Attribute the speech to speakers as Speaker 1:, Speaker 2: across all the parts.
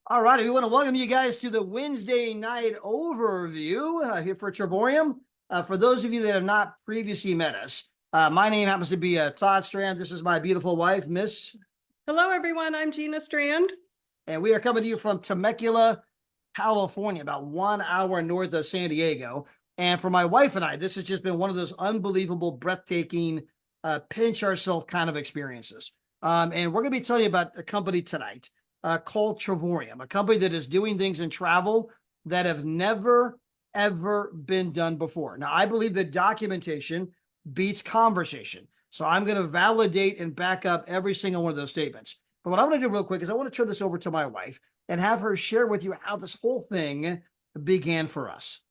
Speaker 1: All right, we want to welcome you guys to the Wednesday night overview here for Triborium. For those of you that have not previously met us, my name happens to be Todd Strand. This is my beautiful wife, Miss.
Speaker 2: Hello, everyone. I'm Gina Strand.
Speaker 1: And we are coming to you from Temecula, California, about 1 hour north of San Diego. And for my wife and I, this has just been one of those unbelievable, breathtaking, pinch ourselves kind of experiences. And we're going to be telling you about a company tonight called Triborium, a company that is doing things in travel that have never, ever been done before. Now, I believe that documentation beats conversation. So I'm going to validate and back up every single one of those statements. But what I'm going to do real quick is I want to turn this over to my wife and have her share with you how this whole thing began for us.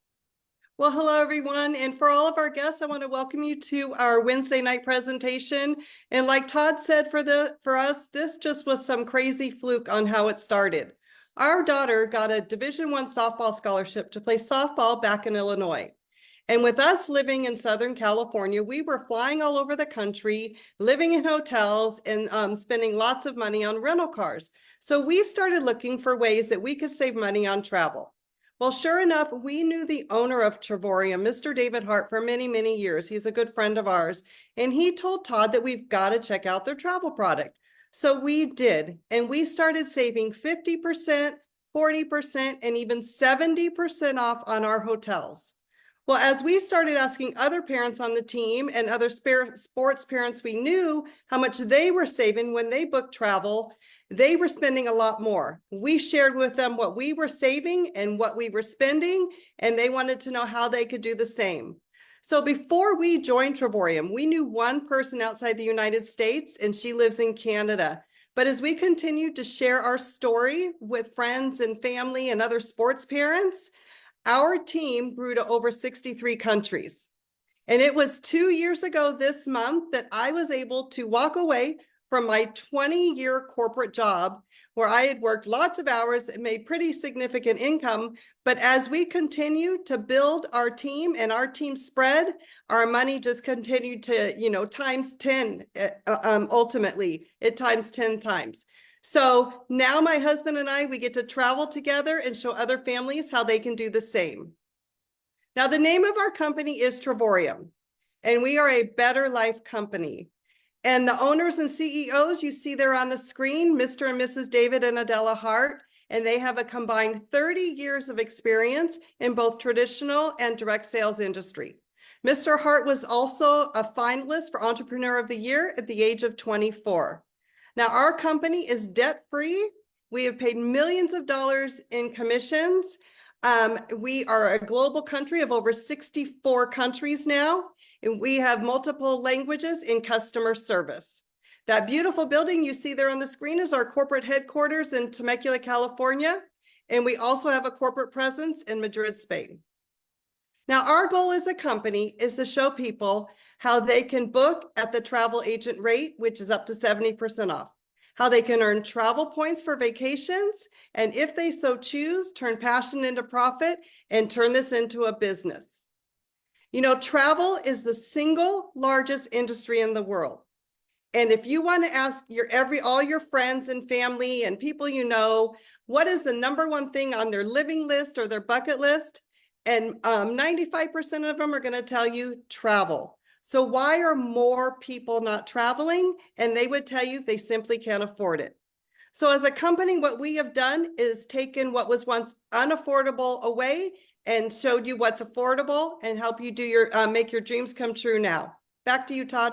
Speaker 2: Well, hello, everyone. And for all of our guests, I want to welcome you to our Wednesday night presentation. And like Todd said, for us, this just was some crazy fluke on how it started. Our daughter got a Division I softball scholarship to play softball back in Illinois. And with us living in Southern California, we were flying all over the country, living in hotels, and spending lots of money on rental cars. So we started looking for ways that we could save money on travel. Well, sure enough, we knew the owner of Triborium, Mr. David Hart, for many, many years. He's a good friend of ours. And he told Todd that we've got to check out their travel product. So we did. And we started saving 50%, 40%, and even 70% off on our hotels. Well, as we started asking other parents on the team and other sports parents we knew how much they were saving when they booked travel, they were spending a lot more. We shared with them what we were saving and what we were spending, and they wanted to know how they could do the same. So before we joined Triborium, we knew one person outside the United States, and she lives in Canada. But as we continued to share our story with friends and family and other sports parents, our team grew to over 63 countries. And it was 2 years ago this month that I was able to walk away from my 20-year corporate job where I had worked lots of hours and made pretty significant income. But as we continued to build our team and our team spread, our money just continued to, times 10, ultimately, it times 10 times. So now my husband and I, we get to travel together and show other families how they can do the same. Now, the name of our company is Triborium, and we are a better life company. And the owners and CEOs you see there on the screen, Mr. and Mrs. David and Adela Hart, and they have a combined 30 years of experience in both traditional and direct sales industry. Mr. Hart was also a finalist for Entrepreneur of the Year at the age of 24. Now, our company is debt-free. We have paid millions of dollars in commissions. We are a global country of over 64 countries now, and we have multiple languages in customer service. That beautiful building you see there on the screen is our corporate headquarters in Temecula, California, and we also have a corporate presence in Madrid, Spain. Now, our goal as a company is to show people how they can book at the travel agent rate, which is up to 70% off, how they can earn travel points for vacations, and if they so choose, turn passion into profit and turn this into a business. Travel is the single largest industry in the world. And if you want to ask all your friends and family and people what is the number one thing on their living list or their bucket list? And 95% of them are going to tell you travel. So why are more people not traveling? And they would tell you they simply can't afford it. So as a company, what we have done is taken what was once unaffordable away and showed you what's affordable and help you do make your dreams come true now. Back to you, Todd.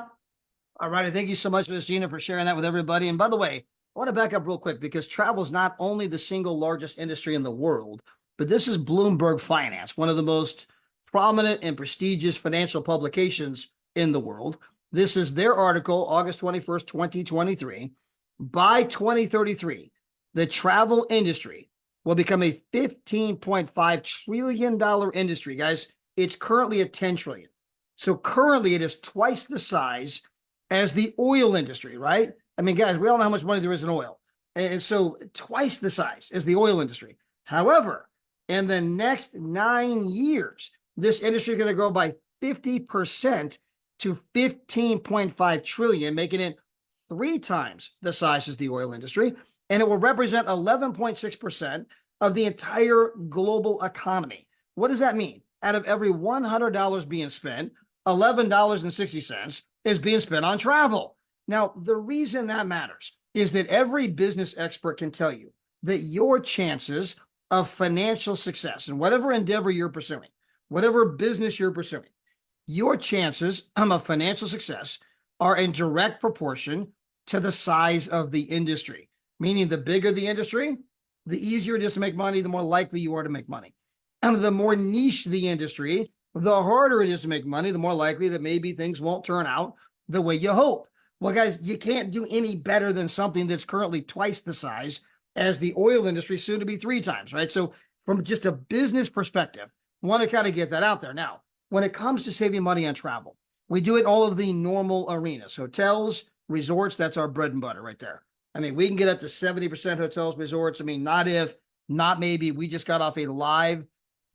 Speaker 1: All righty. Thank you so much, Ms. Gina, for sharing that with everybody. And by the way, I want to back up real quick because travel is not only the single largest industry in the world, but this is Bloomberg Finance, one of the most prominent and prestigious financial publications in the world. This is their article, August 21st, 2023. By 2033, the travel industry will become a $15.5 trillion industry, guys. It's currently at 10 trillion. So currently it is twice the size as the oil industry, right? I mean, guys, we all know how much money there is in oil. And so twice the size as the oil industry. However, in the next 9 years, this industry is going to grow by 50% to 15.5 trillion, making it 3 times the size as the oil industry. and it will represent 11.6% of the entire global economy. What does that mean? Out of every $100 being spent, $11.60 is being spent on travel. Now, the reason that matters is that every business expert can tell you that your chances of financial success in whatever endeavor you're pursuing, whatever business you're pursuing, your chances of financial success are in direct proportion to the size of the industry. Meaning the bigger the industry, the easier it is to make money, the more likely you are to make money. And the more niche the industry, the harder it is to make money, the more likely that maybe things won't turn out the way you hope. Well, guys, you can't do any better than something that's currently twice the size as the oil industry, soon to be 3 times, right? So from just a business perspective, want to kind of get that out there. Now, when it comes to saving money on travel, we do it in all of the normal arenas, hotels, resorts, that's our bread and butter right there. I mean, we can get up to 70% hotels, resorts. I mean, not if, not maybe. We just got off a live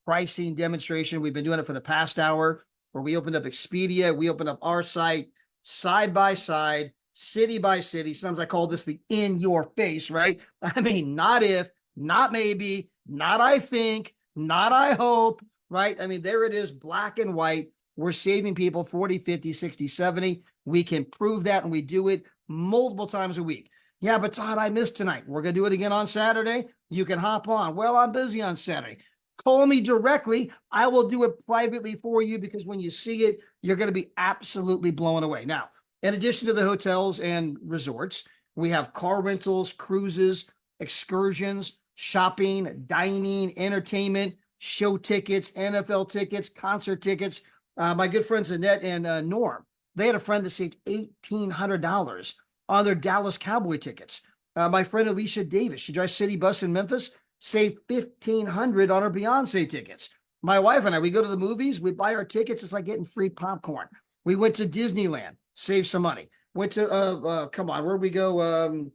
Speaker 1: pricing demonstration. We've been doing it for the past hour where we opened up Expedia. We opened up our site side by side, city by city. Sometimes I call this the in your face, right? I mean, not if, not maybe, not I think, not I hope, right? I mean, there it is, black and white. We're saving people 40, 50, 60, 70. We can prove that, and we do it multiple times a week. Yeah, but Todd, I missed tonight. We're going to do it again on Saturday. You can hop on. Well, I'm busy on Saturday. Call me directly. I will do it privately for you, because when you see it, you're going to be absolutely blown away. Now, in addition to the hotels and resorts, we have car rentals, cruises, excursions, shopping, dining, entertainment, show tickets, NFL tickets, concert tickets. My good friends Annette and Norm, they had a friend that saved $1,800 on their Dallas Cowboy tickets. My friend Alicia Davis, she drives city bus in Memphis, saved $1,500 on her Beyonce tickets. My wife and I, we go to the movies, we buy our tickets. It's like getting free popcorn. We went to Disneyland, saved some money. Went to, come on, where'd we go?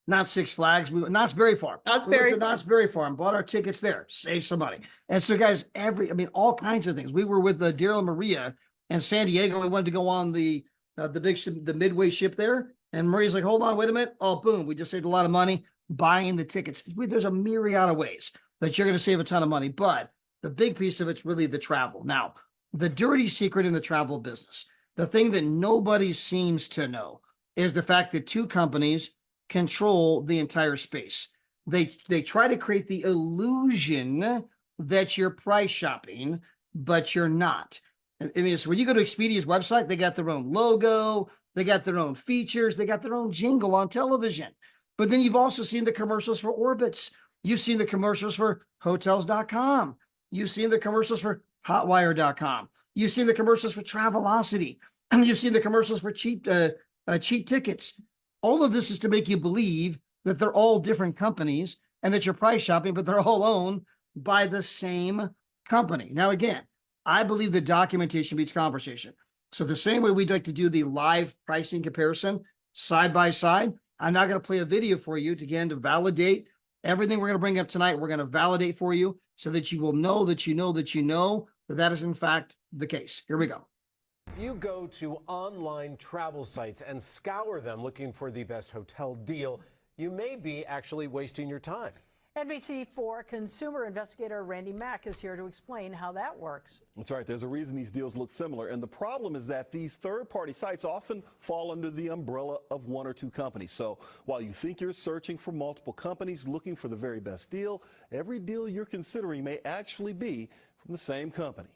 Speaker 1: Not Six Flags, Knott's Berry Farm.
Speaker 2: Knott's
Speaker 1: We went
Speaker 2: Berry
Speaker 1: to Knott's Berry Farm, bought our tickets there, saved some money. And so, guys, all kinds of things. We were with Daryl and Maria in San Diego. We wanted to go on the Midway ship there. And Maria's like, hold on, wait a minute. Oh, boom. We just saved a lot of money buying the tickets. There's a myriad of ways that you're going to save a ton of money, but the big piece of it's really the travel. Now, the dirty secret in the travel business, the thing that nobody seems to know, is the fact that 2 companies control the entire space. They try to create the illusion that you're price shopping, but you're not. I mean, so when you go to Expedia's website, they got their own logo, they got their own features, they got their own jingle on television. But then you've also seen the commercials for Orbitz. You've seen the commercials for Hotels.com. You've seen the commercials for Hotwire.com. You've seen the commercials for Travelocity. You've seen the commercials for cheap tickets. All of this is to make you believe that they're all different companies and that you're price shopping, but they're all owned by the same company. Now, again, I believe the documentation beats conversation. So the same way we'd like to do the live pricing comparison side by side, I'm not going to play a video for you to validate everything we're going to bring up tonight. We're going to validate for you so that you will know that you know that you know that that is in fact the case. Here we go.
Speaker 3: If you go to online travel sites and scour them looking for the best hotel deal, you may be actually wasting your time.
Speaker 4: NBC4 consumer investigator Randy Mack is here to explain how that works.
Speaker 5: That's right. There's a reason these deals look similar. And the problem is that these third-party sites often fall under the umbrella of 1 or 2 companies. So while you think you're searching for multiple companies looking for the very best deal, every deal you're considering may actually be from the same company.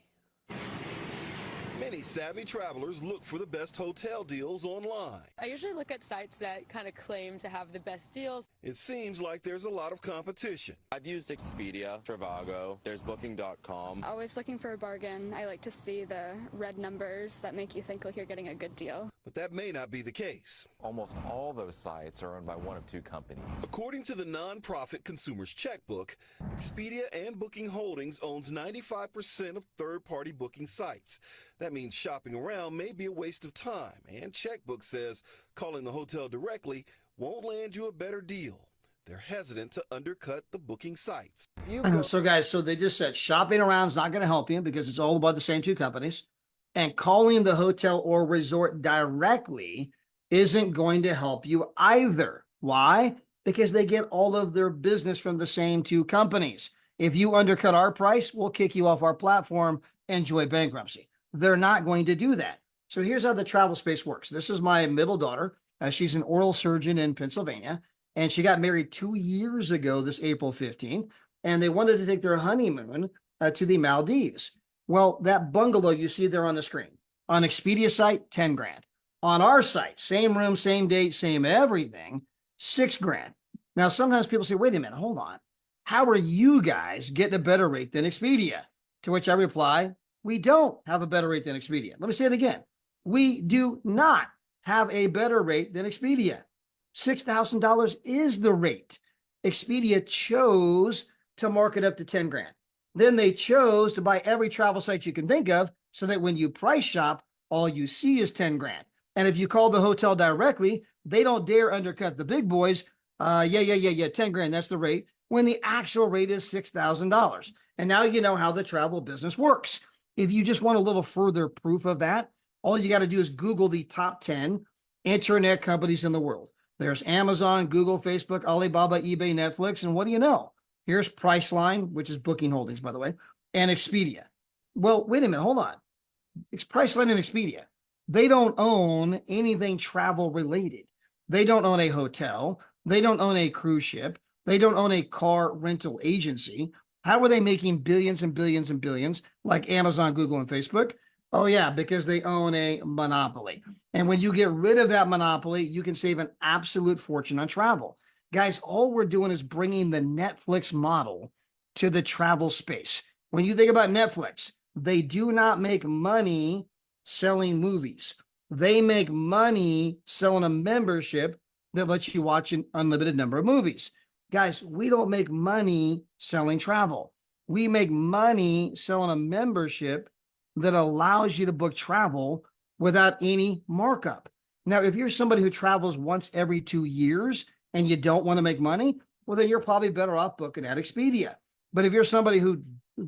Speaker 5: Many savvy travelers look for the best hotel deals online.
Speaker 6: I usually look at sites that kind of claim to have the best deals.
Speaker 5: It seems like there's a lot of competition.
Speaker 7: I've used Expedia, Trivago, there's Booking.com.
Speaker 6: Always looking for a bargain. I like to see the red numbers that make you think like you're getting a good deal.
Speaker 5: But that may not be the case.
Speaker 7: Almost all those sites are owned by 1 of 2 companies.
Speaker 5: According to the nonprofit Consumer's Checkbook, Expedia and Booking Holdings owns 95% of third-party booking sites. That means shopping around may be a waste of time, and Checkbook says calling the hotel directly won't land you a better deal. They're hesitant to undercut the booking sites.
Speaker 1: So guys, so they just said shopping around is not going to help you because it's all about the same 2 companies, and calling the hotel or resort directly isn't going to help you either. Why? Because they get all of their business from the same two companies. If you undercut our price, we'll kick you off our platform, enjoy bankruptcy. They're not going to do that. So here's how the travel space works. This is my middle daughter. She's an oral surgeon in Pennsylvania, and she got married 2 years ago, this April 15th, and they wanted to take their honeymoon to the Maldives. Well, that bungalow you see there on the screen, on Expedia site, 10 grand. On our site, same room, same date, same everything, 6 grand. Now, sometimes people say, wait a minute, hold on. How are you guys getting a better rate than Expedia? To which I reply, we don't have a better rate than Expedia. Let me say it again. We do not have a better rate than Expedia. $6,000 is the rate. Expedia chose to mark it up to 10 grand. Then they chose to buy every travel site you can think of so that when you price shop, all you see is 10 grand. And if you call the hotel directly, they don't dare undercut the big boys. 10 grand, that's the rate, when the actual rate is $6,000. And now you know how the travel business works. If you just want a little further proof of that, all you got to do is Google the top 10 internet companies in the world. There's Amazon, Google, Facebook, Alibaba, eBay, Netflix, and what do you know? Here's Priceline, which is Booking Holdings, by the way, and Expedia. Well, wait a minute, hold on. It's Priceline and Expedia. They don't own anything travel related. They don't own a hotel. They don't own a cruise ship. They don't own a car rental agency. How are they making billions and billions and billions like Amazon, Google, and Facebook? Oh, yeah, because they own a monopoly. And when you get rid of that monopoly, you can save an absolute fortune on travel. Guys, all we're doing is bringing the Netflix model to the travel space. When you think about Netflix, they do not make money selling movies. They make money selling a membership that lets you watch an unlimited number of movies. Guys, we don't make money selling travel. We make money selling a membership that allows you to book travel without any markup. Now, if you're somebody who travels once every 2 years and you don't want to make money, well, then you're probably better off booking at Expedia. But if you're somebody who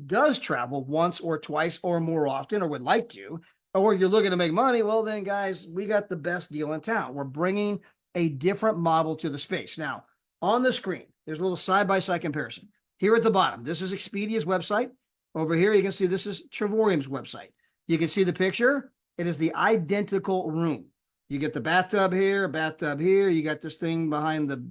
Speaker 1: does travel once or twice or more often or would like to, or you're looking to make money, well, then, guys, we got the best deal in town. We're bringing a different model to the space. Now, on the screen, there's a little side-by-side comparison. Here at the bottom, this is Expedia's website. Over here, you can see this is Trevorium's website. You can see the picture. It is the identical room. You get the bathtub here, bathtub here. You got this thing behind the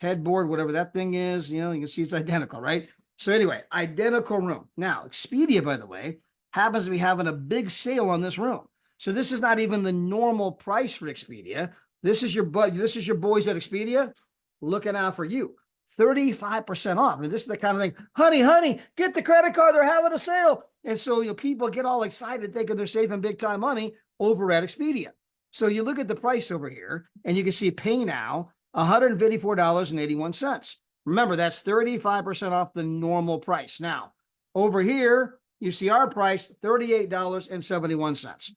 Speaker 1: headboard, whatever that thing is. You know, you can see it's identical, right? So anyway, identical room. Now, Expedia, by the way, happens to be having a big sale on this room. So this is not even the normal price for Expedia. This is your boys at Expedia looking out for you. 35% off. I mean, this is the kind of thing, honey, get the credit card. They're having a sale. And so people get all excited thinking they're saving big time money over at Expedia. So you look at the price over here and you can see pay now, $154.81. Remember, that's 35% off the normal price. Now, over here, you see our price, $38.71.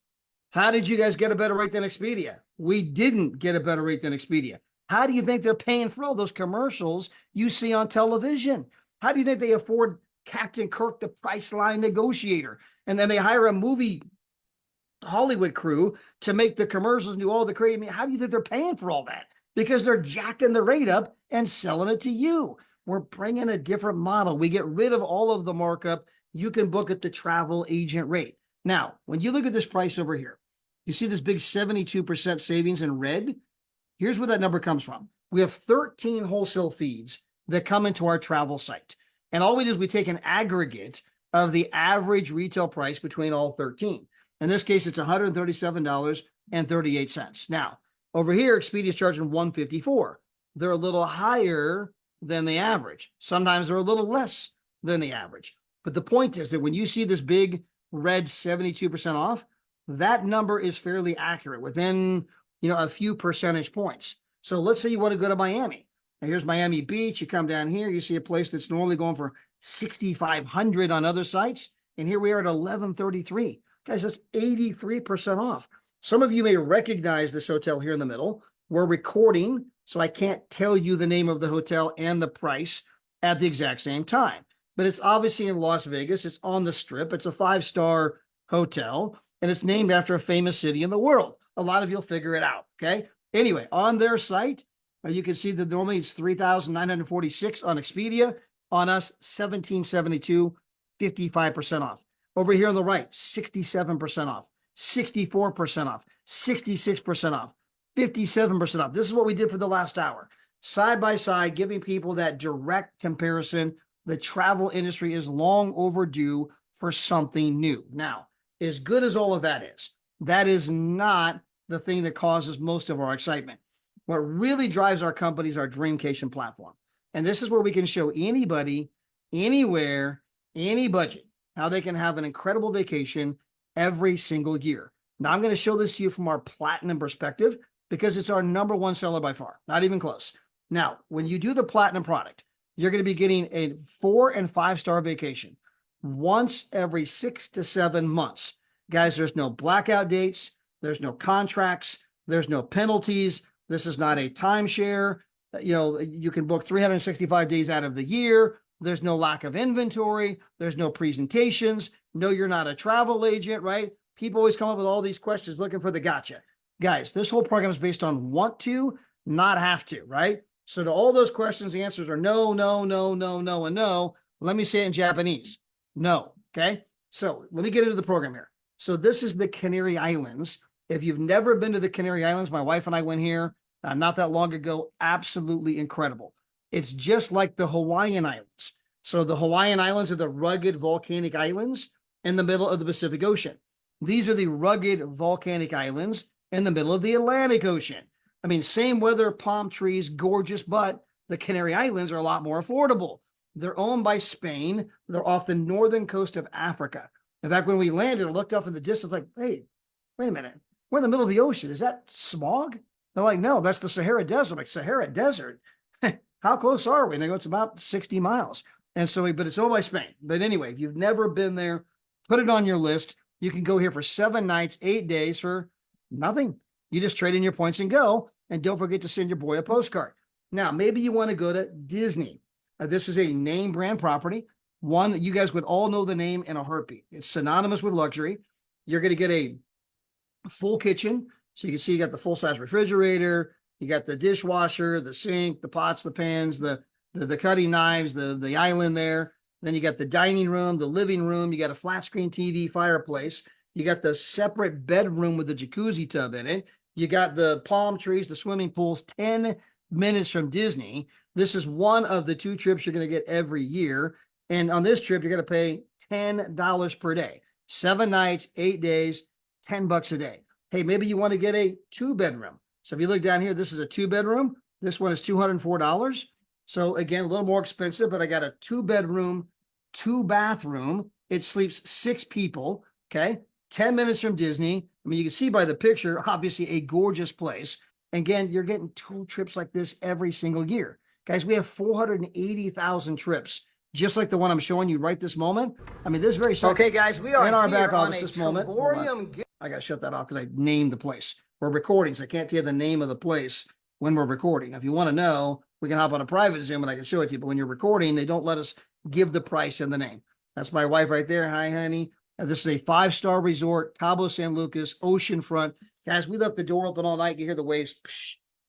Speaker 1: How did you guys get a better rate than Expedia? We didn't get a better rate than Expedia. How do you think they're paying for all those commercials you see on television? How do you think they afford Captain Kirk, the Priceline negotiator? And then they hire a movie Hollywood crew to make the commercials and do all the crazy. How do you think they're paying for all that? Because they're jacking the rate up and selling it to you. We're bringing a different model. We get rid of all of the markup. You can book at the travel agent rate. Now, when you look at this price over here, you see this big 72% savings in red? Here's where that number comes from. We have 13 wholesale feeds that come into our travel site. And all we do is we take an aggregate of the average retail price between all 13. In this case, it's $137.38. Now, over here, Expedia is charging $154. They're a little higher than the average. Sometimes they're a little less than the average. But the point is that when you see this big red 72% off, that number is fairly accurate within, a few percentage points. So let's say you want to go to Miami. Now here's Miami Beach. You come down here, you see a place that's normally going for $6,500 on other sites. And here we are at $1,133. Guys, that's 83% off. Some of you may recognize this hotel here in the middle. We're recording, so I can't tell you the name of the hotel and the price at the exact same time. But it's obviously in Las Vegas. It's on the Strip. It's a 5-star hotel, and it's named after a famous city in the world. A lot of you'll figure it out, okay? Anyway, on their site, You can see that normally it's 3,946 on Expedia. On us, 1,772, 55% off. Over here on the right, 67% off, 64% off, 66% off, 57% off. This is what we did for the last hour. Side by side, giving people that direct comparison. The travel industry is long overdue for something new. Now, as good as all of that is not the thing that causes most of our excitement. What really drives our company is our Dreamcation platform. And this is where we can show anybody, anywhere, any budget, how they can have an incredible vacation every single year. Now, I'm going to show this to you from our platinum perspective because it's our number one seller by far, not even close. Now, when you do the platinum product, you're going to be getting a 4 and 5 star vacation once every 6 to 7 months. Guys, there's no blackout dates. There's no contracts. There's no penalties. This is not a timeshare. You can book 365 days out of the year. There's no lack of inventory. There's no presentations. No, you're not a travel agent, right? People always come up with all these questions looking for the gotcha. Guys, this whole program is based on want to, not have to, right? So to all those questions, the answers are no, no, no, no, no, and no. Let me say it in Japanese. No, okay? So let me get into the program here. So this is the Canary Islands. If you've never been to the Canary Islands, my wife and I went here not that long ago. Absolutely incredible. It's just like the Hawaiian Islands. So the Hawaiian Islands are the rugged volcanic islands in the middle of the Pacific Ocean. These are the rugged volcanic islands in the middle of the Atlantic Ocean. I mean, same weather, palm trees, gorgeous, but the Canary Islands are a lot more affordable. They're owned by Spain. They're off the northern coast of Africa. In fact, when we landed, I looked off in the distance like, hey, wait a minute. We're in the middle of the ocean. Is that smog? They're like, no, that's the Sahara Desert. I'm like, Sahara Desert? How close are we? And they go, it's about 60 miles. And so, but it's owned by Spain. But anyway, if you've never been there, put it on your list. You can go here for 7 nights, 8 days for nothing. You just trade in your points and go. And don't forget to send your boy a postcard. Now, maybe you want to go to Disney. This is a name brand property. One that you guys would all know the name in a heartbeat. It's synonymous with luxury. You're going to get a full kitchen. So you can see you got the full-size refrigerator. You got the dishwasher, the sink, the pots, the pans, the cutting knives, the island there. Then you got the dining room, the living room. You got a flat screen TV, fireplace. You got the separate bedroom with the jacuzzi tub in it. You got the palm trees, the swimming pools, 10 minutes from Disney. This is one of the 2 trips you're going to get every year. And on this trip, you're going to pay $10 per day. 7 nights, 8 days, $10 a day. Hey, maybe you want to get a 2-bedroom. So if you look down here, this is a 2-bedroom. This one is $204. So again, a little more expensive, but I got a 2-bedroom, 2-bathroom. It sleeps 6 people. Okay. 10 minutes from Disney. I mean, you can see by the picture, obviously a gorgeous place. Again, you're getting 2 trips like this every single year. Guys, we have 480,000 trips, just like the one I'm showing you right this moment. I mean, this is very
Speaker 8: Okay, guys, we are
Speaker 1: in our
Speaker 8: here
Speaker 1: back
Speaker 8: on
Speaker 1: office
Speaker 8: a
Speaker 1: this moment. I got to shut that off because I named the place. We're recording, so I can't tell you the name of the place when we're recording. Now, if you want to know, we can hop on a private Zoom and I can show it to you. But when you're recording, they don't let us give the price and the name. That's my wife right there. Hi, honey. This is a 5-star resort, Cabo San Lucas, oceanfront. Guys, we left the door open all night. You hear the waves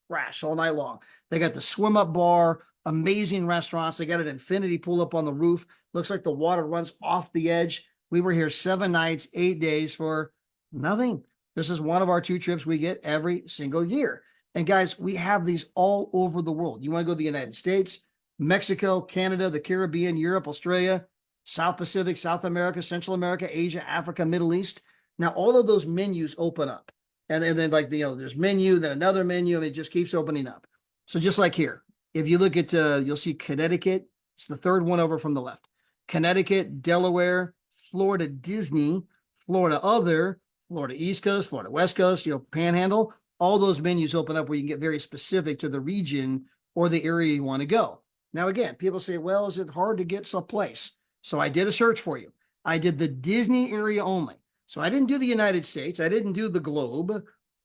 Speaker 1: crash all night long. They got the swim up bar, amazing restaurants. They got an infinity pool up on the roof. Looks like the water runs off the edge. We were here 7 nights, 8 days for nothing. This is one of our 2 trips we get every single year. And guys, we have these all over the world. You want to go to the United States, Mexico, Canada, the Caribbean, Europe, Australia, South Pacific, South America, Central America, Asia, Africa, Middle East. Now, all of those menus open up. And then like, there's menu, then another menu, and it just keeps opening up. So just like here, if you look at, you'll see Connecticut. It's the 3rd one over from the left. Connecticut, Delaware, Florida Disney, Florida Other, Florida East Coast, Florida West Coast, Panhandle. All those menus open up where you can get very specific to the region or the area you want to go. Now, again, people say, well, is it hard to get someplace? So I did a search for you. I did the Disney area only. So I didn't do the United States. I didn't do the globe.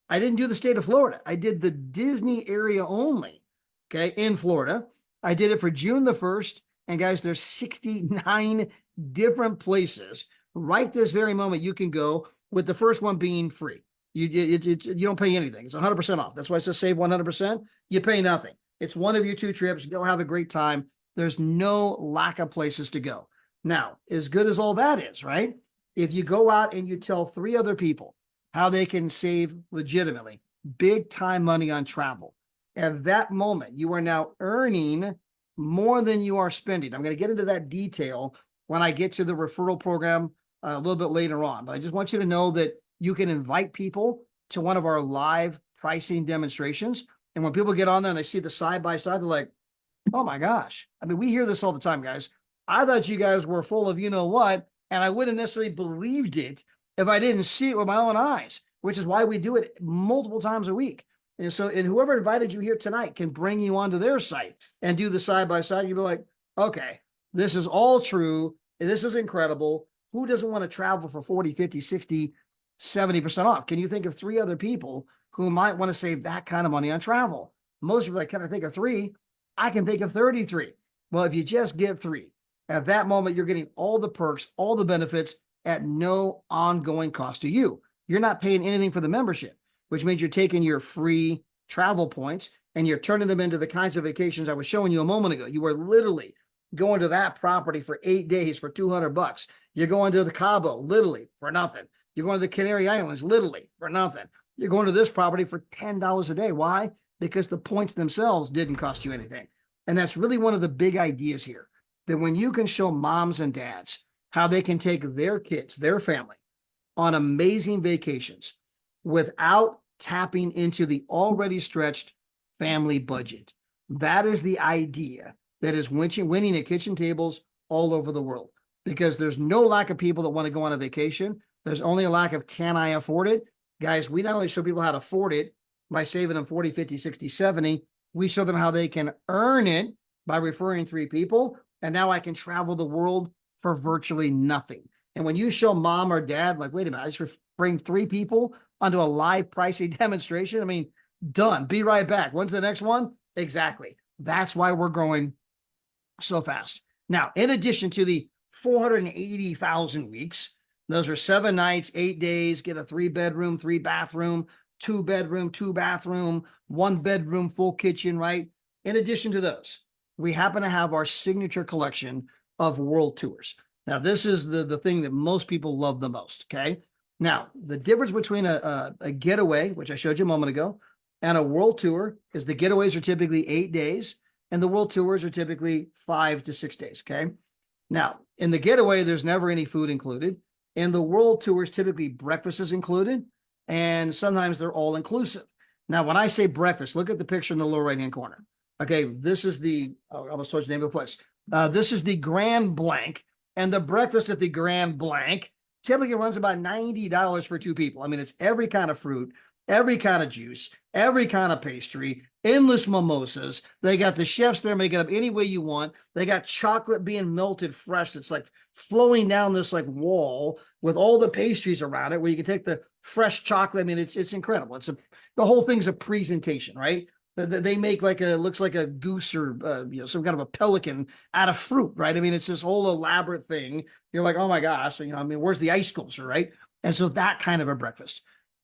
Speaker 1: I didn't do the state of Florida. I did the Disney area only, okay, in Florida. I did it for June the 1st. And guys, there's 69 different places right this very moment you can go, with the first one being free. You don't pay anything. It's 100% off. That's why it says save 100%. You pay nothing. It's one of your 2 trips. Go have a great time. There's no lack of places to go. Now, as good as all that is, right? If you go out and you tell 3 other people how they can save legitimately big time money on travel, at that moment, you are now earning more than you are spending. I'm going to get into that detail when I get to the referral program a little bit later on. But I just want you to know that you can invite people to one of our live pricing demonstrations. And when people get on there and they see the side by side, they're like, oh my gosh. I mean, we hear this all the time, guys. I thought you guys were full of you know what, and I wouldn't necessarily believed it if I didn't see it with my own eyes, which is why we do it multiple times a week. And so, and whoever invited you here tonight can bring you onto their site and do the side by side. You'll be like, okay, this is all true. This is incredible. Who doesn't want to travel for 40, 50, 60, 70% off? Can you think of 3 other people who might want to save that kind of money on travel? Most people are like, can I think of 3? I can think of 33. Well, if you just get 3, at that moment, you're getting all the perks, all the benefits at no ongoing cost to you. You're not paying anything for the membership, which means you're taking your free travel points and you're turning them into the kinds of vacations I was showing you a moment ago. You were literally going to that property for 8 days for $200. You're going to the Cabo, literally for nothing. You're going to the Canary Islands, literally for nothing. You're going to this property for $10 a day. Why? Because the points themselves didn't cost you anything. And that's really one of the big ideas here, that when you can show moms and dads how they can take their kids, their family, on amazing vacations without tapping into the already stretched family budget. That is the idea that is winning at kitchen tables all over the world, because there's no lack of people that want to go on a vacation. There's only a lack of, can I afford it? Guys, we not only show people how to afford it by saving them 40, 50, 60, 70, we show them how they can earn it by referring 3 people. And now I can travel the world for virtually nothing. And when you show mom or dad, like, wait a minute, I just bring 3 people onto a live pricing demonstration. I mean, done. Be right back. When's the next one? Exactly. That's why we're growing so fast. Now, in addition to the 480,000 weeks, those are 7 nights, 8 days, get a 3-bedroom, 3-bathroom, 2-bedroom, 2-bathroom, 1-bedroom, full kitchen, right? In addition to those, we happen to have our signature collection of world tours. Now, this is the thing that most people love the most, okay? Now, the difference between a getaway, which I showed you a moment ago, and a world tour is the getaways are typically 8 days, and the world tours are typically 5 to 6 days, okay? Now, in the getaway, there's never any food included. In the world tours, typically breakfast is included, and sometimes they're all inclusive. Now, when I say breakfast, look at the picture in the lower right-hand corner. Okay, this is the, I almost told you the name of the place. This is the Grand Blanc, and the breakfast at the Grand Blanc typically runs about $90 for 2 people. I mean, it's every kind of fruit, every kind of juice, every kind of pastry, endless mimosas. They got the chefs there making up any way you want. They got chocolate being melted fresh that's like flowing down this like wall with all the pastries around it where you can take the fresh chocolate. I mean, it's incredible. The whole thing's a presentation, right? They make like looks like a goose or some kind of a pelican out of fruit, right? I mean, it's this whole elaborate thing. You're like, oh my gosh, I mean, where's the ice sculpture, right? And so that kind of a breakfast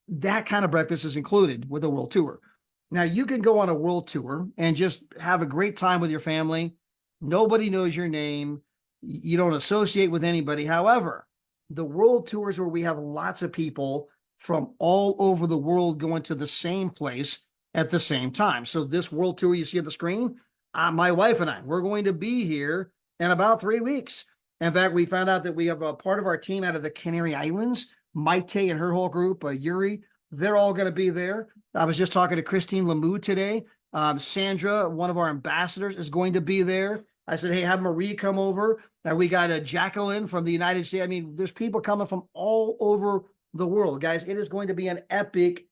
Speaker 1: is included with a world tour. Now you can go on a world tour and just have a great time with your family. Nobody knows your name. You don't associate with anybody. However, the world tours where we have lots of people from all over the world going to the same place at the same time. So this world tour you see on the screen, my wife and I, we're going to be here in about 3 weeks. In fact, we found out that we have a part of our team out of the Canary Islands, Maite and her whole group, Yuri, they're all going to be there. I was just talking to Christine Lemieux today. Sandra, one of our ambassadors, is going to be there. I said, hey, have Marie come over. We got a Jacqueline from the United States. I mean, there's people coming from all over the world, guys. It is going to be an epic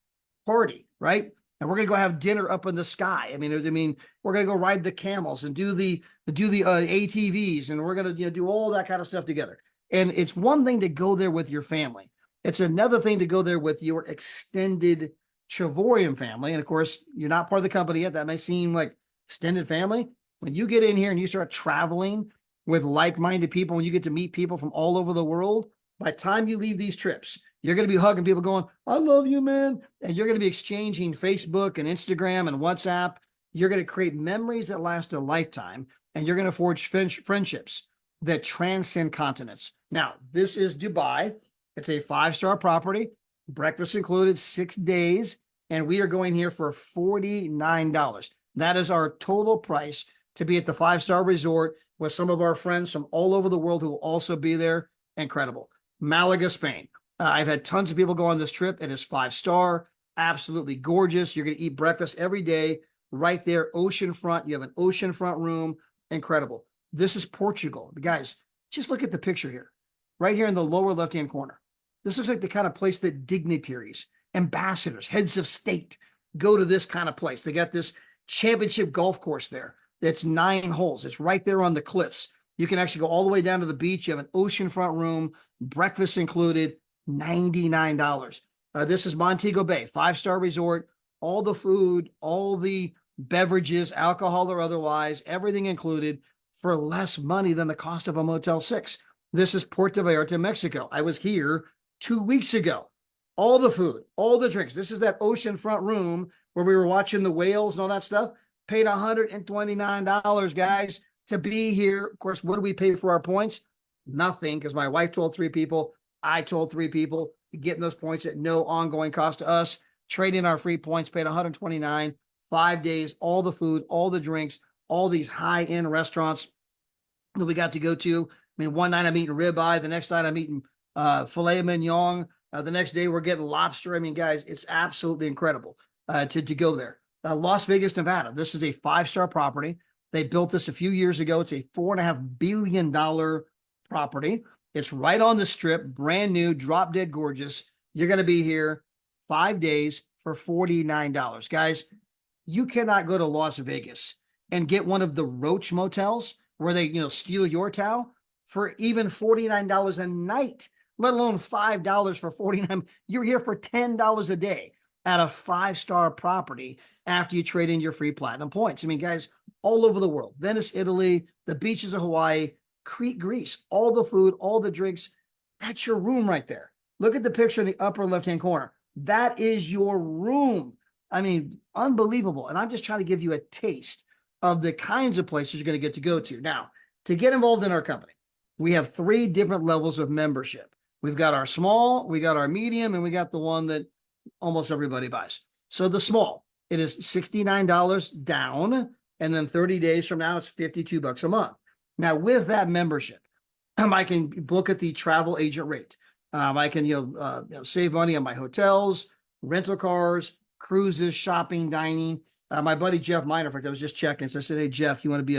Speaker 1: party, right? And we're going to go have dinner up in the sky. I mean, we're going to go ride the camels and do the ATVs, and we're going to do all that kind of stuff together. And it's one thing to go there with your family. It's another thing to go there with your extended Chavorium family. And of course, you're not part of the company yet. That may seem like extended family. When you get in here and you start traveling with like-minded people, when you get to meet people from all over the world, by the time you leave these trips, you're going to be hugging people going, I love you, man. And you're going to be exchanging Facebook and Instagram and WhatsApp. You're going to create memories that last a lifetime, and you're going to forge friendships that transcend continents. Now, this is Dubai. It's a 5-star property, breakfast included, 6 days, and we are going here for $49. That is our total price to be at the 5-star resort with some of our friends from all over the world who will also be there. Incredible. Malaga, Spain. I've had tons of people go on this trip. It is 5-star, absolutely gorgeous. You're going to eat breakfast every day right there, oceanfront. You have an oceanfront room. Incredible. This is Portugal. Guys, just look at the picture here, right here in the lower left-hand corner. This looks like the kind of place that dignitaries, ambassadors, heads of state go to this kind of place. They got this championship golf course there. That's 9 holes. It's right there on the cliffs. You can actually go all the way down to the beach. You have an oceanfront room, breakfast included, $99. This is Montego Bay, 5-star resort, all the food, all the beverages, alcohol or otherwise, everything included for less money than the cost of a Motel 6. This is Puerto Vallarta, Mexico. I was here 2 weeks ago. All the food, all the drinks. This is that oceanfront room where we were watching the whales and all that stuff. Paid $129, guys, to be here. Of course, what do we pay for our points? Nothing, because my wife told 3 people. I told 3 people. Getting those points at no ongoing cost to us. Trading our free points, paid $129, 5 days, all the food, all the drinks, all these high-end restaurants that we got to go to. I mean, one night I'm eating ribeye. The next night I'm eating filet mignon. The next day we're getting lobster. I mean, guys, it's absolutely incredible to go there. Las Vegas, Nevada. This is a 5-star property. They built this a few years ago. It's a $4.5 billion property. It's right on the strip, brand new, drop dead gorgeous. You're going to be here 5 days for $49. Guys, you cannot go to Las Vegas and get one of the Roach motels where they, steal your towel for even $49 a night, let alone $5 for $49. You're here for $10 a day at a 5-star property after you trade in your free platinum points. I mean, guys, all over the world, Venice, Italy, the beaches of Hawaii, Crete, Greece, all the food, all the drinks. That's your room right there. Look at the picture in the upper left-hand corner. That is your room. I mean, unbelievable. And I'm just trying to give you a taste of the kinds of places you're going to get to go to. Now, to get involved in our company, we have 3 different levels of membership. We've got our small, we got our medium, and we got the one that almost everybody buys. So the small, it is $69 down, and then 30 days from now, it's $52 a month. Now, with that membership, I can book at the travel agent rate. I can save money on my hotels, rental cars, cruises, shopping, dining. My buddy Jeff Miner, in fact, I was just checking. So I said, "Hey, Jeff, you want to be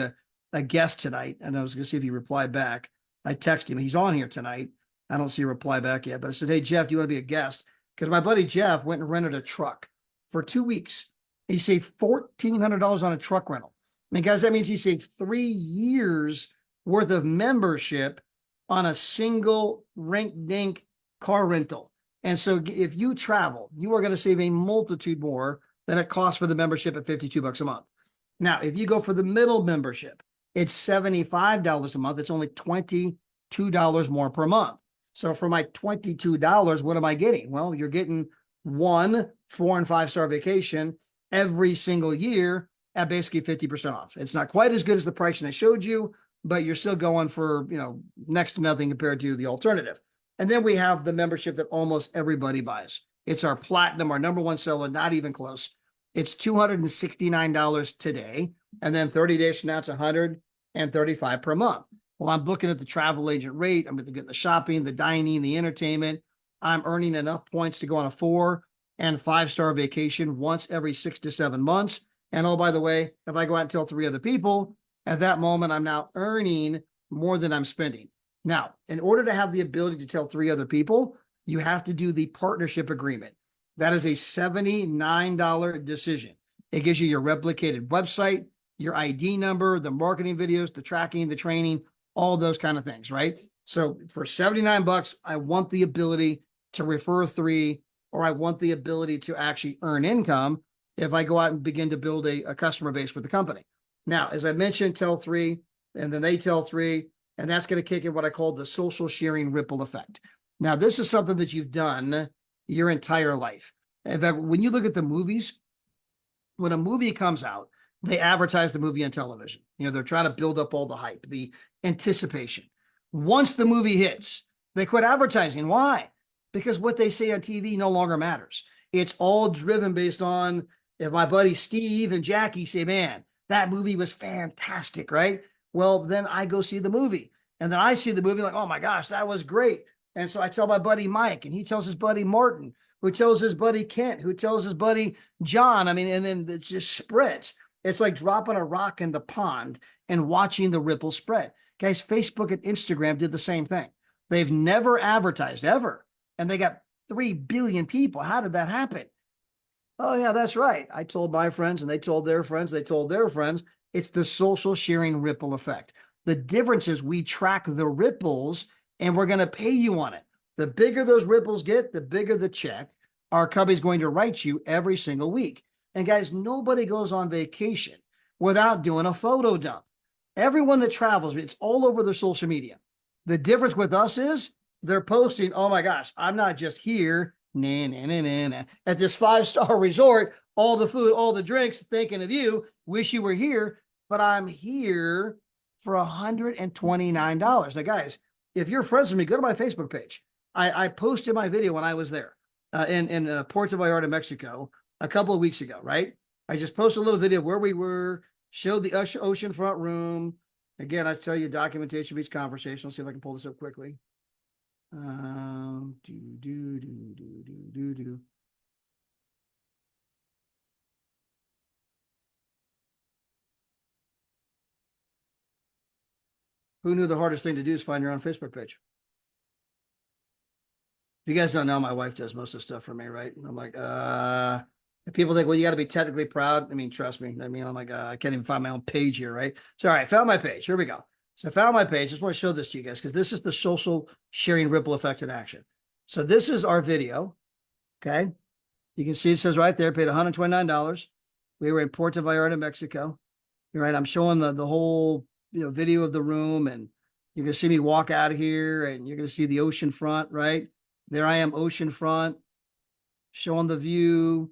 Speaker 1: a guest tonight?" And I was going to see if he replied back. I texted him. He's on here tonight. I don't see a reply back yet. But I said, "Hey, Jeff, do you want to be a guest?" Because my buddy Jeff went and rented a truck for 2 weeks. He saved $1,400 on a truck rental. I mean, guys, that means he saved 3 years worth of membership on a single rink-dink car rental. And so if you travel, you are going to save a multitude more than it costs for the membership at $52 a month. Now, if you go for the middle membership, it's $75 a month. It's only $22 more per month. So for my $22, what am I getting? Well, you're getting 1 4- and 5-star vacation every single year at basically 50% off. It's not quite as good as the pricing I showed you, but you're still going for, next to nothing compared to the alternative. And then we have the membership that almost everybody buys. It's our platinum, our number 1 seller, not even close. It's $269 today. And then 30 days from now, it's $135 per month. Well, I'm looking at the travel agent rate. I'm getting the shopping, the dining, the entertainment. I'm earning enough points to go on a 4- and 5-star vacation once every 6 to 7 months. And oh, by the way, if I go out and tell 3 other people, at that moment, I'm now earning more than I'm spending. Now, in order to have the ability to tell 3 other people, you have to do the partnership agreement. That is a $79 decision. It gives you your replicated website, your ID number, the marketing videos, the tracking, the training, all those kind of things, right? So for $79, I want the ability to refer 3, or I want the ability to actually earn income if I go out and begin to build a customer base with the company. Now, as I mentioned, tell 3, and then they tell 3, and that's going to kick in what I call the social sharing ripple effect. Now, this is something that you've done your entire life. In fact, when you look at the movies, when a movie comes out, they advertise the movie on television. You know, they're trying to build up all the hype, the anticipation. Once the movie hits, they quit advertising. Why? Because what they say on TV no longer matters. It's all driven based on if my buddy Steve and Jackie say, man, that movie was fantastic, right? Well, then I go see the movie. And then I see the movie like, oh my gosh, that was great. And so I tell my buddy Mike, and he tells his buddy Martin, who tells his buddy Kent, who tells his buddy John. I mean, and then it just spreads. It's like dropping a rock in the pond and watching the ripple spread. Guys, Facebook and Instagram did the same thing. They've never advertised ever. And they got 3 billion people. How did that happen? Oh, yeah, that's right. I told my friends and they told their friends, they told their friends. It's the social sharing ripple effect. The difference is we track the ripples and we're going to pay you on it. The bigger those ripples get, the bigger the check our company's going to write you every single week. And guys, nobody goes on vacation without doing a photo dump. Everyone that travels, it's all over their social media. The difference with us is they're posting, oh my gosh, I'm not just here at this 5-star resort, all the food, all the drinks, thinking of you, wish you were here, but I'm here for $129. Now, guys, if you're friends with me, go to my Facebook page. I posted my video when I was there in Puerto Vallarta, Mexico, a couple of weeks ago, right? I just posted a little video where we were, showed the oceanfront room. Again, I tell you, documentation beats conversation. Let's see if I can pull this up quickly. Who knew the hardest thing to do is find your own Facebook page? If you guys don't know, my wife does most of the stuff for me, right? And I'm like, if people think, well, you got to be technically proud. I mean, trust me. I mean, I'm like, I can't even find my own page here, right? So, all right, found my page. Here we go. So I found my page. Just want to show this to you guys because this is the social sharing ripple effect in action. So this is our video. Okay. You can see it says right there, paid $129. We were in Puerto Vallarta, Mexico. You're right. I'm showing the whole, video of the room, and you're going to see me walk out of here and you're going to see the ocean front, right? There I am, ocean front, showing the view.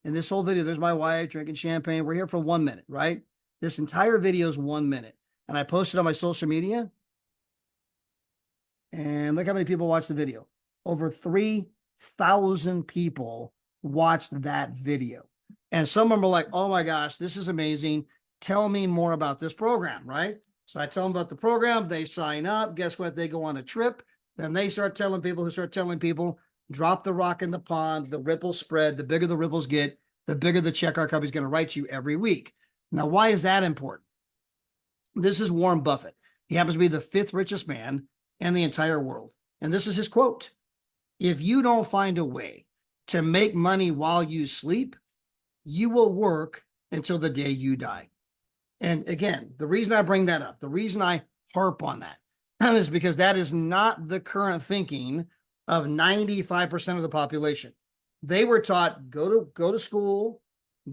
Speaker 1: In this whole video, there's my wife drinking champagne. We're here for 1 minute, right? This entire video is 1 minute. And I posted on my social media. And look how many people watched the video. Over 3,000 people watched that video. And some of them were like, oh my gosh, this is amazing. Tell me more about this program, right? So I tell them about the program. They sign up. Guess what? They go on a trip. Then they start telling people who start telling people, drop the rock in the pond, the ripples spread. The bigger the ripples get, the bigger the check our company's going to write you every week. Now, why is that important? This is Warren Buffett. He happens to be the 5th richest man in the entire world. And this is his quote. If you don't find a way to make money while you sleep, you will work until the day you die. And again, the reason I bring that up, the reason I harp on that is because that is not the current thinking of 95% of the population. They were taught, go to school,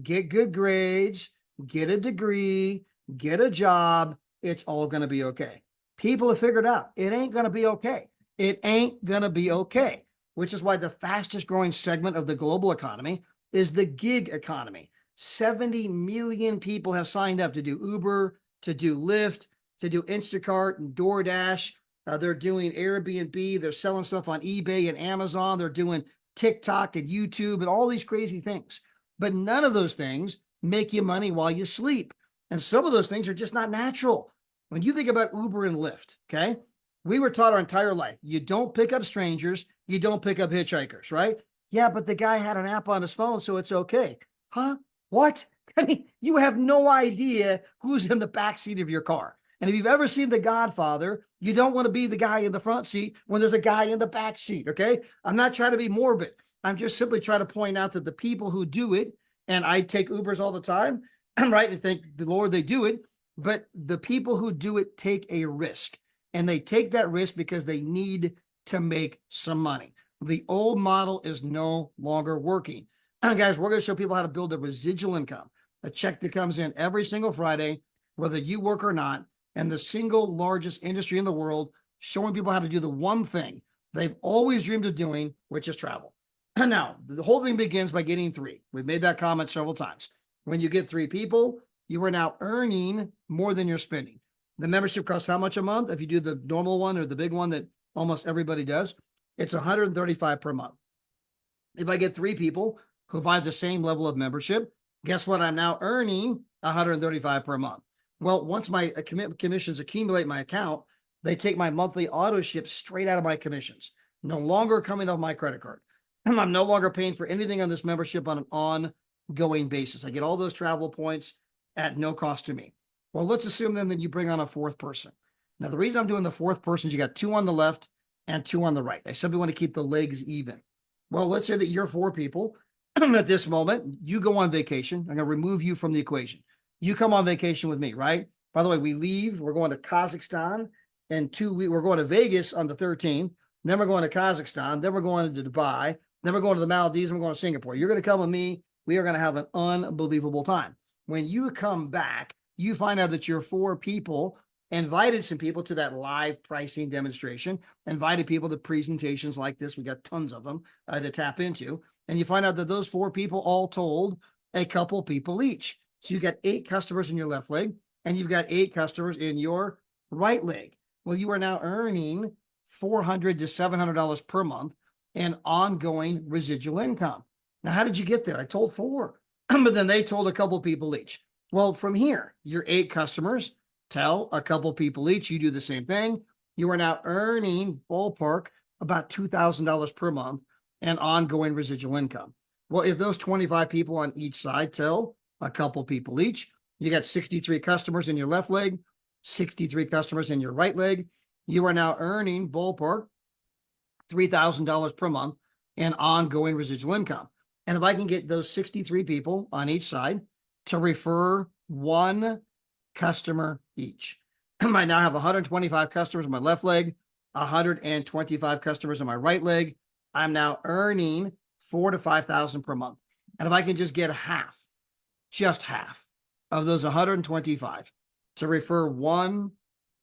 Speaker 1: get good grades, get a degree, get a job. It's all going to be okay. People have figured out it ain't going to be okay. It ain't going to be okay, which is why the fastest growing segment of the global economy is the gig economy. 70 million people have signed up to do Uber, to do Lyft, to do Instacart and DoorDash. They're doing Airbnb. They're selling stuff on eBay and Amazon. They're doing TikTok and YouTube and all these crazy things. But none of those things make you money while you sleep. And some of those things are just not natural. When you think about Uber and Lyft, okay, we were taught our entire life, you don't pick up strangers, you don't pick up hitchhikers, right? Yeah, but the guy had an app on his phone, so it's okay. Huh? What? I mean, you have no idea who's in the back seat of your car. And if you've ever seen The Godfather, you don't want to be the guy in the front seat when there's a guy in the back seat, okay? I'm not trying to be morbid. I'm just simply trying to point out that the people who do it, and I take Ubers all the time, right? And thank the Lord they do it, but the people who do it take a risk. And they take that risk because they need to make some money. The old model is no longer working. Guys, we're going to show people how to build a residual income, a check that comes in every single Friday, whether you work or not, and the single largest industry in the world, showing people how to do the one thing they've always dreamed of doing, which is travel. Now, the whole thing begins by getting 3. We've made that comment several times. When you get 3 people, you are now earning more than you're spending. The membership costs how much a month? If you do the normal one or the big one that almost everybody does, it's $135 per month. If I get 3 people who buy the same level of membership, guess what? I'm now earning $135 per month. Well, once my commissions accumulate in my account, they take my monthly auto ship straight out of my commissions, no longer coming off my credit card. I'm no longer paying for anything on this membership on an ongoing basis. I get all those travel points at no cost to me. Well, let's assume then that you bring on a 4th person. Now, the reason I'm doing the 4th person is you got 2 on the left and 2 on the right. I simply want to keep the legs even. Well, let's say that you're 4 people at this moment. You go on vacation. I'm going to remove you from the equation. You come on vacation with me, right? By the way, we leave. We're going to Kazakhstan in 2 weeks. We're going to Vegas on the 13th. Then we're going to Kazakhstan. Then we're going to Dubai. Then we're going to the Maldives. And we're going to Singapore. You're going to come with me. We are going to have an unbelievable time. When you come back, you find out that your 4 people invited some people to that live pricing demonstration, invited people to presentations like this. We got tons of them to tap into. And you find out that those 4 people all told a couple people each. So you got 8 customers in your left leg, and you've got 8 customers in your right leg. Well, you are now earning $400 to $700 per month in ongoing residual income. Now, how did you get there? I told 4, but then they told a couple people each. Well, from here, your 8 customers tell a couple people each. You do the same thing. You are now earning ballpark about $2,000 per month in ongoing residual income. Well, if those 25 people on each side tell a couple people each, you got 63 customers in your left leg, 63 customers in your right leg. You are now earning ballpark $3,000 per month in ongoing residual income. And if I can get those 63 people on each side to refer 1 customer each, I might now have 125 customers in my left leg, 125 customers in my right leg. I'm now earning $4,000 to $5,000 per month. And if I can just get half, just half of those 125 to refer 1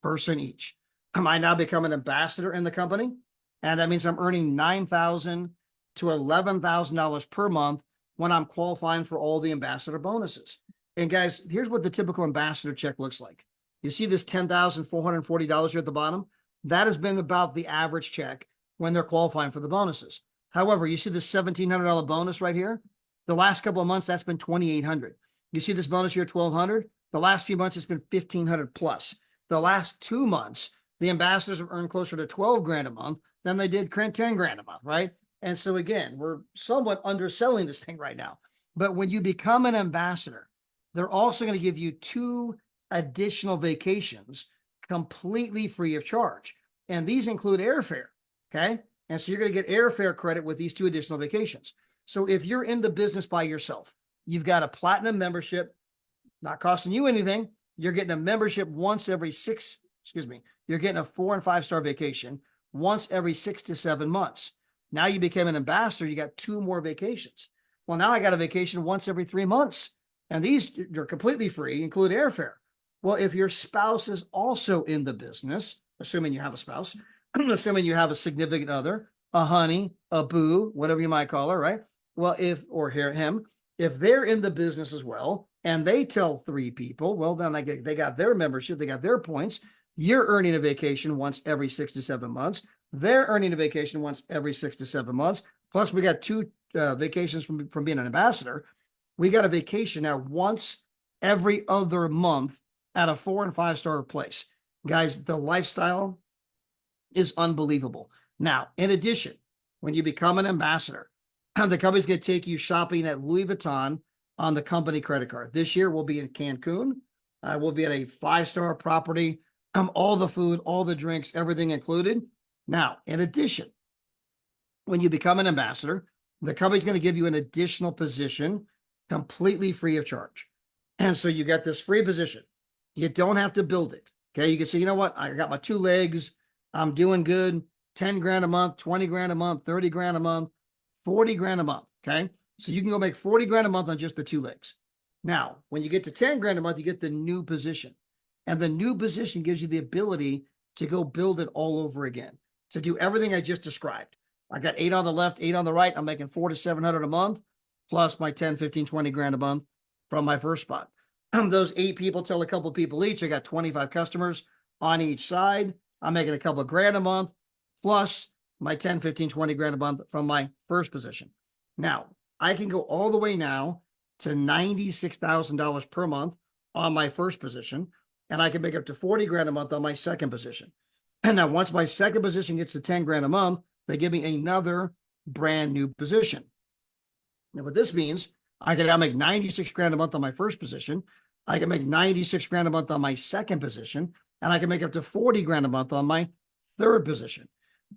Speaker 1: person each, I might now become an ambassador in the company. And that means I'm earning $9,000 to $11,000 per month when I'm qualifying for all the ambassador bonuses. And guys, here's what the typical ambassador check looks like. You see this $10,440 here at the bottom? That has been about the average check when they're qualifying for the bonuses. However, you see this $1,700 bonus right here? The last couple of months, that's been $2,800. You see this bonus here, $1,200? The last few months, it's been $1,500 plus. The last 2 months, the ambassadors have earned closer to 12 grand a month than they did 10 grand a month, right? And so again, we're somewhat underselling this thing right now. But when you become an ambassador, they're also going to give you 2 additional vacations completely free of charge. And these include airfare, okay? And so you're going to get airfare credit with these 2 additional vacations. So if you're in the business by yourself, you've got a platinum membership, not costing you anything. You're getting a membership once every you're getting a 4- and 5-star vacation once every 6 to 7 months. Now you became an ambassador, you got 2 more vacations. Well, now I got a vacation once every 3 months. And these are completely free, include airfare. Well, if your spouse is also in the business, assuming you have a spouse, assuming you have a significant other, a honey, a boo, whatever you might call her, right? Well, if they're in the business as well, and they tell 3 people, well, then they got their membership, they got their points. You're earning a vacation once every 6 to 7 months. They're earning a vacation once every 6 to 7 months. Plus, we got 2 vacations from being an ambassador. We got a vacation now once every other month at a 4- and 5-star place. Guys, the lifestyle is unbelievable. Now, in addition, when you become an ambassador, the company's going to take you shopping at Louis Vuitton on the company credit card. This year, we'll be in Cancun. We'll be at a 5-star property. All the food, all the drinks, everything included. Now, in addition, when you become an ambassador, the company's going to give you an additional position completely free of charge. And so you get this free position. You don't have to build it. Okay. You can say, you know what? I got my 2 legs. I'm doing good. 10 grand a month, 20 grand a month, 30 grand a month, 40 grand a month. Okay. So you can go make 40 grand a month on just the 2 legs. Now, when you get to 10 grand a month, you get the new position. And the new position gives you the ability to go build it all over again, to do everything I just described. I got 8 on the left, 8 on the right. I'm making $400 to $700 a month, plus my 10, 15, 20 grand a month from my first spot. Those 8 people tell a couple people each. I got 25 customers on each side. I'm making a couple of grand a month, plus my 10, 15, 20 grand a month from my first position. Now, I can go all the way now to $96,000 per month on my first position, and I can make up to 40 grand a month on my second position. And now once my second position gets to 10 grand a month, they give me another brand new position. Now, what this means, I can now make 96 grand a month on my first position. I can make 96 grand a month on my second position, and I can make up to 40 grand a month on my third position.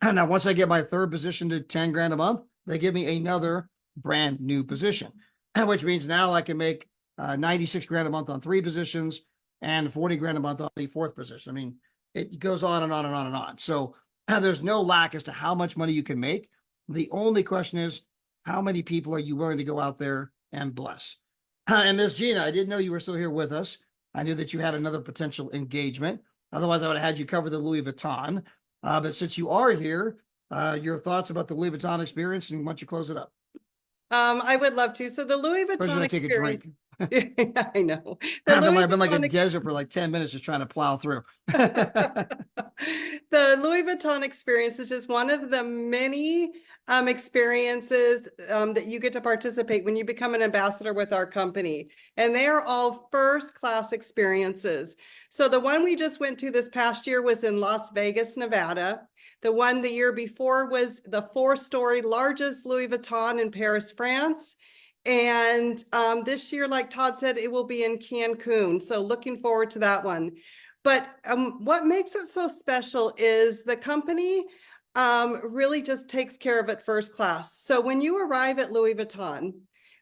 Speaker 1: And now once I get my third position to 10 grand a month, they give me another brand new position, which means now I can make 96 grand a month on 3 positions and 40 grand a month on the fourth position. I mean, it goes on and on and on and on. So there's no lack as to how much money you can make. The only question is, how many people are you willing to go out there and bless? And Miss Gina, I didn't know you were still here with us. I knew that you had another potential engagement. Otherwise, I would have had you cover the Louis Vuitton. But since you are here, your thoughts about the Louis Vuitton experience, and why don't you close it up?
Speaker 2: I would love to. So the Louis
Speaker 1: First,
Speaker 2: Vuitton
Speaker 1: I take a
Speaker 2: experience.
Speaker 1: drink.
Speaker 2: I know.
Speaker 1: I've been like a desert for like 10 minutes just trying to plow through.
Speaker 2: The Louis Vuitton experience is just one of the many experiences that you get to participate when you become an ambassador with our company. And they are all first-class experiences. So the one we just went to this past year was in Las Vegas, Nevada. The one the year before was the 4-story largest Louis Vuitton in Paris, France. And this year, like Todd said, it will be in Cancun. So looking forward to that one. But what makes it so special is the company really just takes care of it first class. So when you arrive at Louis Vuitton,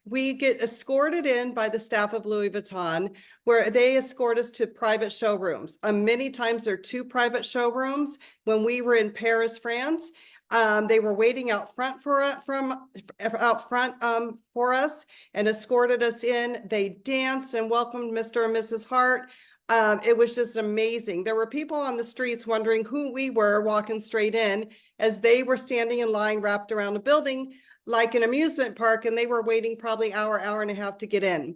Speaker 2: we get escorted in by the staff of Louis Vuitton, where they escort us to private showrooms. Many times there are 2 private showrooms. When we were in Paris, France, they were waiting out front for us and escorted us in. They danced and welcomed Mr. and Mrs. Hart. It was just amazing. There were people on the streets wondering who we were walking straight in, as they were standing in line wrapped around a building like an amusement park, and they were waiting probably hour and a half to get in.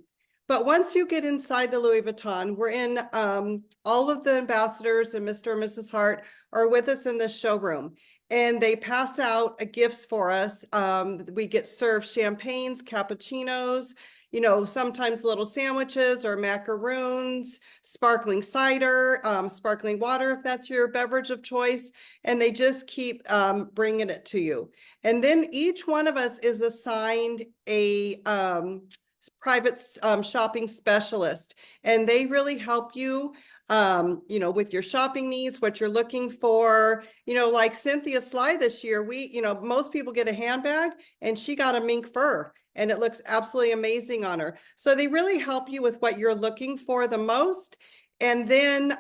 Speaker 2: But once you get inside the Louis Vuitton, we're in, all of the ambassadors and Mr. and Mrs. Hart are with us in this showroom, and they pass out gifts for us. We get served champagnes, cappuccinos, you know, sometimes little sandwiches or macaroons, sparkling cider, sparkling water, if that's your beverage of choice. And they just keep bringing it to you. And then each one of us is assigned a private shopping specialist, and they really help you, you know, with your shopping needs, what you're looking for. You know, like Cynthia Sly this year, most people get a handbag, and she got a mink fur, and it looks absolutely amazing on her. So they really help you with what you're looking for the most. And then,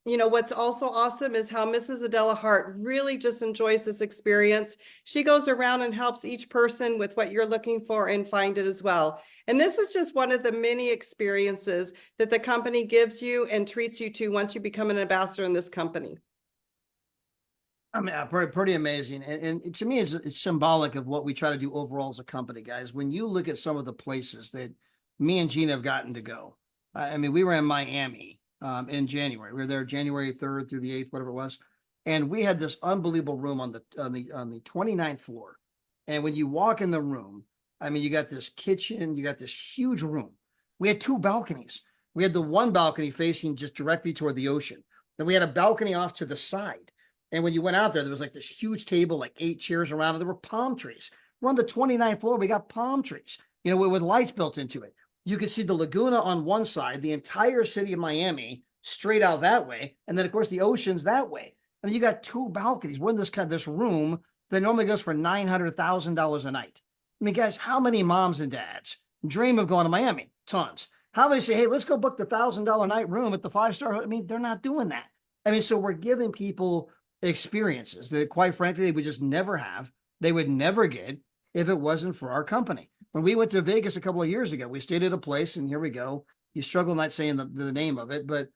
Speaker 2: you know, what's also awesome is how Mrs. Adela Hart really just enjoys this experience. She goes around and helps each person with what you're looking for and find it as well. And this is just one of the many experiences that the company gives you and treats you to once you become an ambassador in this company.
Speaker 1: I mean, pretty amazing. And to me, it's symbolic of what we try to do overall as a company, guys. When you look at some of the places that me and Gina have gotten to go, I mean, we were in Miami in January. We were there January 3rd through the 8th, whatever it was. And we had this unbelievable room on the 29th floor. And when you walk in the room, I mean, you got this kitchen, you got this huge room. We had 2 balconies. We had the one balcony facing just directly toward the ocean. Then we had a balcony off to the side. And when you went out there, there was like this huge table, like 8 chairs around it. There were palm trees. We're on the 29th floor. We got palm trees, you know, with lights built into it. You could see the Laguna on one side, the entire city of Miami straight out that way. And then, of course, the ocean's that way. I mean, you got 2 balconies. We're in this room that normally goes for $900,000 a night. I mean, guys, how many moms and dads dream of going to Miami? Tons. How many say, hey, let's go book the $1,000 night room at the 5-star? I mean, they're not doing that. I mean, so we're giving people experiences that, quite frankly, they would just never have. They would never get if it wasn't for our company. When we went to Vegas a couple of years ago, we stayed at a place, and here we go. You struggle not saying the name of it, but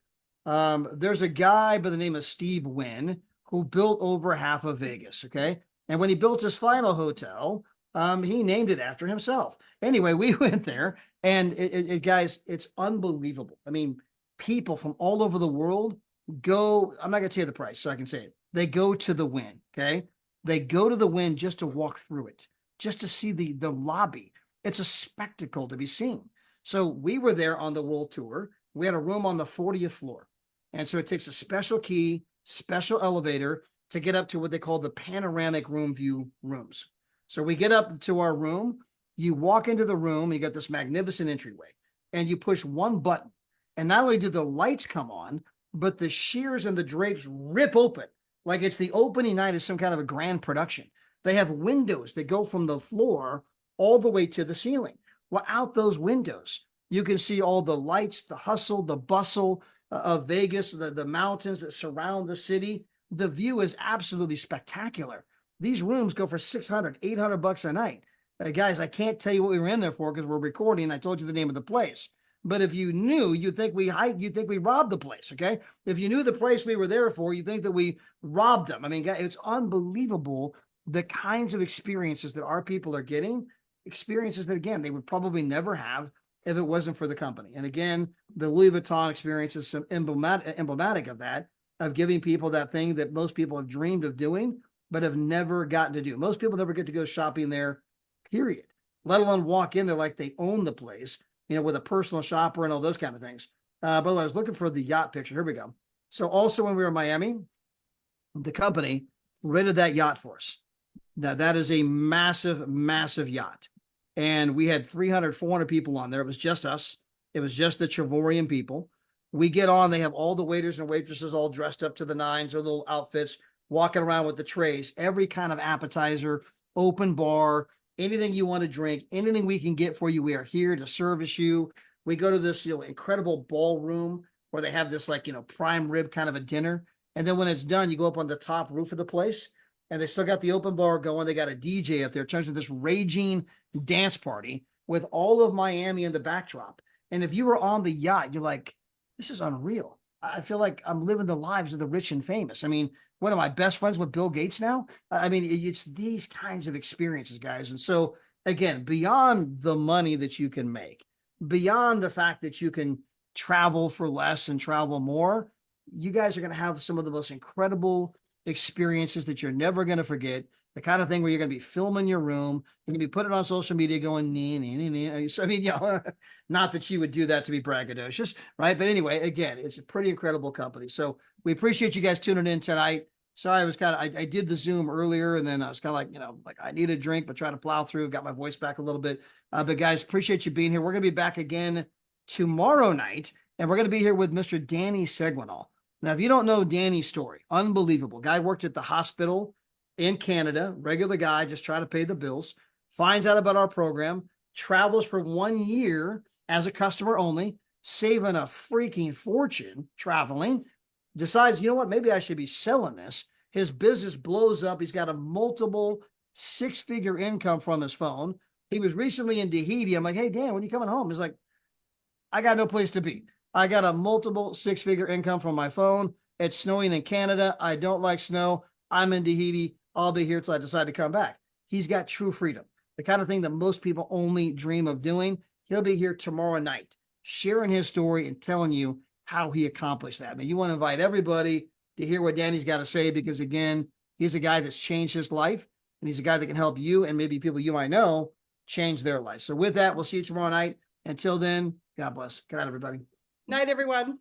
Speaker 1: there's a guy by the name of Steve Wynn who built over half of Vegas, okay? And when he built his final hotel, He named it after himself. Anyway, we went there and guys, it's unbelievable. I mean, people from all over the world go, I'm not going to tell you the price so I can say it. They go to the Wynn. Okay. They go to the Wynn just to walk through it, just to see the lobby. It's a spectacle to be seen. So we were there on the world tour. We had a room on the 40th floor. And so it takes a special key, special elevator to get up to what they call the panoramic room view rooms. So we get up to our room, you walk into the room, you got this magnificent entryway, and you push one button. And not only do the lights come on, but the shears and the drapes rip open like it's the opening night of some kind of a grand production. They have windows that go from the floor all the way to the ceiling. Well, out those windows, you can see all the lights, the hustle, the bustle of Vegas, the mountains that surround the city. The view is absolutely spectacular. These rooms go for $600, $800 a night. Guys, I can't tell you what we were in there for because we're recording. I told you the name of the place. But if you knew, you'd think we robbed the place, okay? If you knew the place we were there for, you think that we robbed them. I mean, guys, it's unbelievable the kinds of experiences that our people are getting, experiences that, again, they would probably never have if it wasn't for the company. And again, the Louis Vuitton experience is some emblematic of that, of giving people that thing that most people have dreamed of doing, but have never gotten to do. Most people never get to go shopping there, period, let alone walk in there like they own the place, you know, with a personal shopper and all those kind of things. By the way, I was looking for the yacht picture. Here we go. So also when we were in Miami, the company rented that yacht for us. Now that is a massive, massive yacht. And we had 300, 400 people on there. It was just us. It was just the Trevorian people. We get on, they have all the waiters and waitresses all dressed up to the nines, their little outfits, walking around with the trays, every kind of appetizer, open bar, anything you want to drink, anything we can get for you. We are here to service you. We go to this, you know, incredible ballroom where they have this like, you know, prime rib kind of a dinner. And then when it's done, you go up on the top roof of the place and they still got the open bar going. They got a DJ up there, turns into this raging dance party with all of Miami in the backdrop. And if you were on the yacht, you're like, this is unreal. I feel like I'm living the lives of the rich and famous. I mean, one of my best friends with Bill Gates now. I mean, it's these kinds of experiences, guys. And so again, beyond the money that you can make, beyond the fact that you can travel for less and travel more, you guys are going to have some of the most incredible experiences that you're never going to forget. The kind of thing where you're going to be filming your room, you're going to be putting it on social media going, nee, nee, nee, nee. So, I mean, you know, not that you would do that to be braggadocious, right? But anyway, again, it's a pretty incredible company. So we appreciate you guys tuning in tonight. Sorry, I was kind of, I did the Zoom earlier and then I was kind of like, you know, like I need a drink, but try to plow through, got my voice back a little bit. But guys, appreciate you being here. We're going to be back again tomorrow night and we're going to be here with Mr. Danny Seguinal. Now, if you don't know Danny's story, unbelievable. Guy worked at the hospital in Canada, regular guy, just trying to pay the bills, finds out about our program, travels for 1 year as a customer only, saving a freaking fortune traveling, decides, you know what, maybe I should be selling this. His business blows up. He's got a multiple six-figure income from his phone. He was recently in Tahiti. I'm like, hey, Dan, when are you coming home? He's like, I got no place to be. I got a multiple six-figure income from my phone. It's snowing in Canada. I don't like snow. I'm in Tahiti. I'll be here till I decide to come back. He's got true freedom, the kind of thing that most people only dream of doing. He'll be here tomorrow night, sharing his story and telling you how he accomplished that. I mean, you want to invite everybody to hear what Danny's got to say, because again, he's a guy that's changed his life and he's a guy that can help you and maybe people you might know change their life. So with that, we'll see you tomorrow night. Until then, God bless. Good night, everybody.
Speaker 2: Night, everyone.